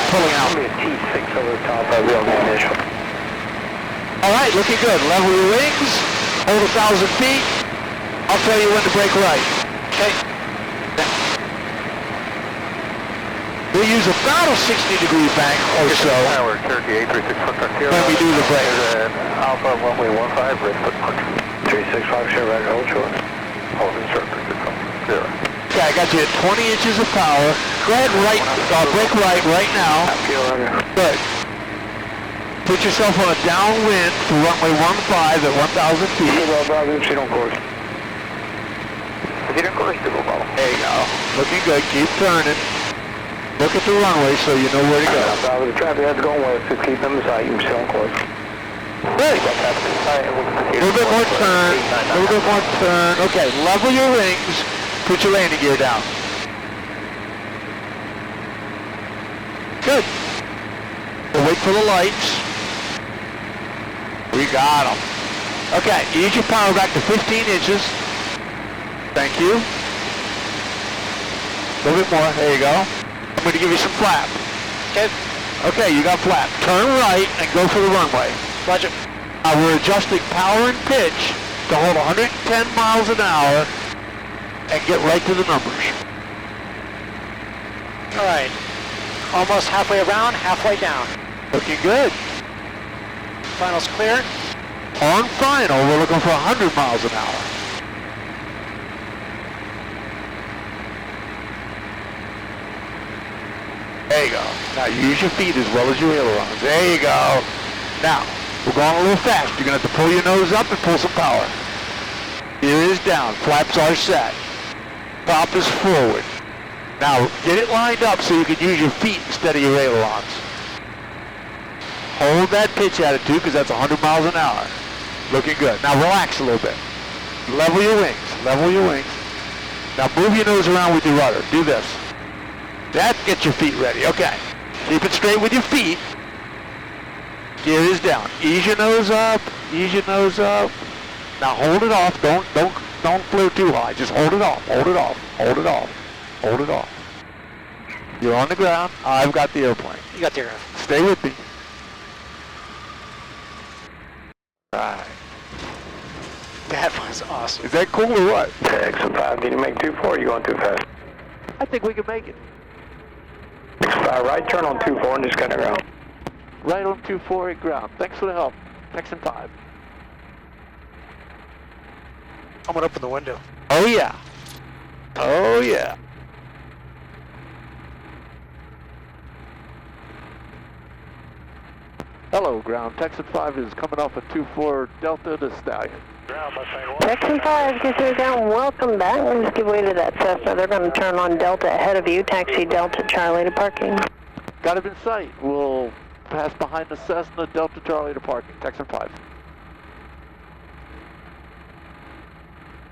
pulling out. Be a T-6 over the top of real initial. All right, looking good. Level your wings. Hold 1,000 feet. I'll tell you when to break right. Okay. We'll use about a 60-degree bank or so Tower, Turkey 836 Frontier. when we do the break. Alpha runway 15, ready for punch. 365, share right, hold short. Holding short, 0. Okay, I got you at 20 inches of power. Go ahead and break right now. Good. Put yourself on a downwind for runway 15 at 1,000 feet. Zero course. Zero course, double ball. There you go. Looking good. Keep turning. Look at the runway so you know where to go. The traffic head's going west, just keep them aside, you can stay on course. Good. A little bit more turn. A little bit more turn. Okay, level your wings. Put your landing gear down. Good. We'll wait for the lights. We got them. Okay, ease your power back to 15 inches. Thank you. A little bit more. There you go. I'm going to give you some flap. Okay. Okay, you got flap. Turn right and go for the runway. Roger. Now we're adjusting power and pitch to hold 110 miles an hour and get right to the numbers. All right. Almost halfway around, halfway down. Looking good. Final's clear. On final, we're looking for 100 miles an hour. There you go. Now use your feet as well as your ailerons. There you go. Now, we're going a little fast. You're going to have to pull your nose up and pull some power. Ear is down. Flaps are set. Prop is forward. Now, get it lined up so you can use your feet instead of your ailerons. Hold that pitch attitude because that's 100 miles an hour. Looking good. Now relax a little bit. Level your wings. Level your wings. Now move your nose around with your rudder. Do this. That gets your feet ready. Okay. Keep it straight with your feet. Gear is down. Ease your nose up. Ease your nose up. Now hold it off. Don't flow too high. Just hold it off. Hold it off. Hold it off. Hold it off. You're on the ground. I've got the airplane. You got the aircraft. Stay with me. Right. That was awesome. Is that cool or what? Texan 5, did you make 2-4 or are you going too fast? I think we can make it. Texan 5, right turn on 2-4 and just cut around. Right on 248 ground. Thanks for the help. Texan 5. I'm gonna open the window. Oh yeah. Oh yeah. Hello, ground. Texan 5 is coming off a 2-4 Delta to Stallion. Texan 5, get through down, welcome back. Just give way to that Cessna. They're going to turn on Delta ahead of you. Taxi Delta Charlie to parking. Got him in sight. We'll pass behind the Cessna, Delta Charlie to parking. Texan 5.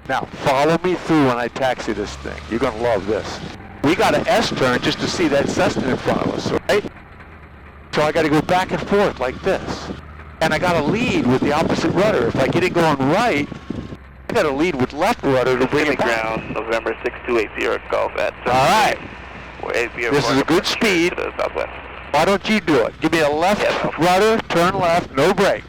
Now, follow me through when I taxi this thing. You're going to love this. We got an S-turn just to see that Cessna in front of us, right? So I got to go back and forth like this. And I got to lead with the opposite rudder. If I get it going right, I got to lead with left rudder to bring it back. Ground, November 6280 Golf at All right. 80. This is a good speed. To the southwest. Why don't you do it? Give me a left rudder, turn left, no brake.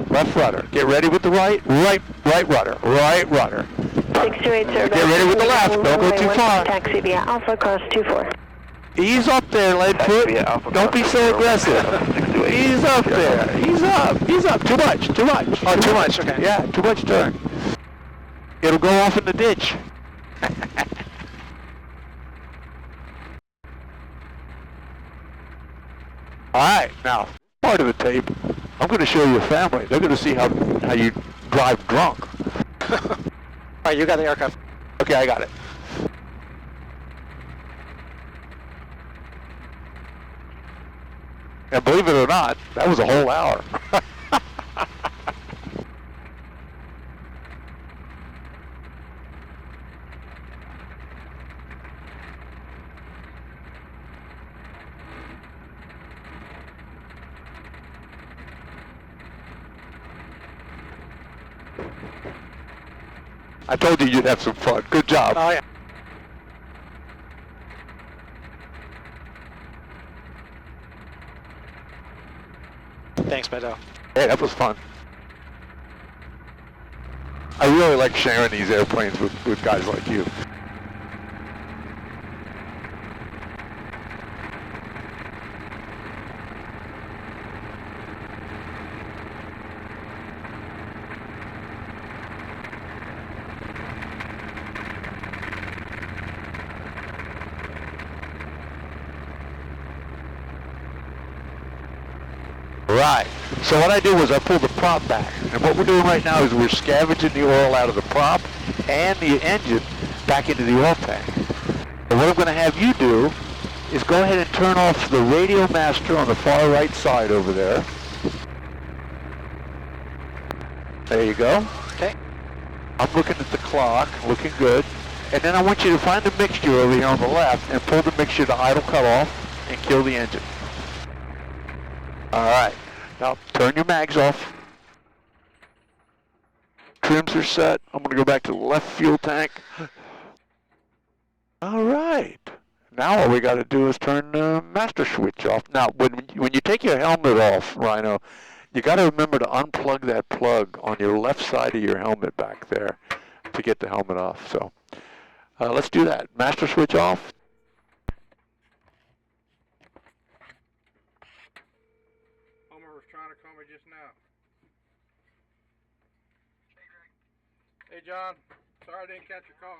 Left rudder. Get ready with the right rudder, right rudder. 6280. Get ready with the left, don't go too far. Taxi via Alpha cross 24. Ease up there, Leadfoot. Don't be so aggressive. Ease up there. Ease up. Ease up. Too much. Too much. Oh, too much. Okay. Yeah, too much turn. It'll go off in the ditch. All right, now, part of the tape, I'm going to show your family. They're going to see how you drive drunk. All right, you got the aircraft. Okay, I got it. And believe it or not, that was a whole hour. I told you you'd have some fun. Good job. Oh, yeah. Thanks, Maddog. Hey, that was fun. I really like sharing these airplanes with guys like you. Right. So what I did was I pulled the prop back. And what we're doing right now is we're scavenging the oil out of the prop and the engine back into the oil tank. And what I'm going to have you do is go ahead and turn off the radio master on the far right side over there. There you go. Okay. I'm looking at the clock, looking good. And then I want you to find the mixture over here on the left and pull the mixture to idle cutoff and kill the engine. All right. Now turn your mags off. Trims are set. I'm going to go back to the left fuel tank. All right. Now all we got to do is turn the master switch off. Now, when you take your helmet off, Rhino, you got to remember to unplug that plug on your left side of your helmet back there to get the helmet off. So let's do that. Master switch off. Homer was trying to call me just now. Hey, John. Sorry I didn't catch your call.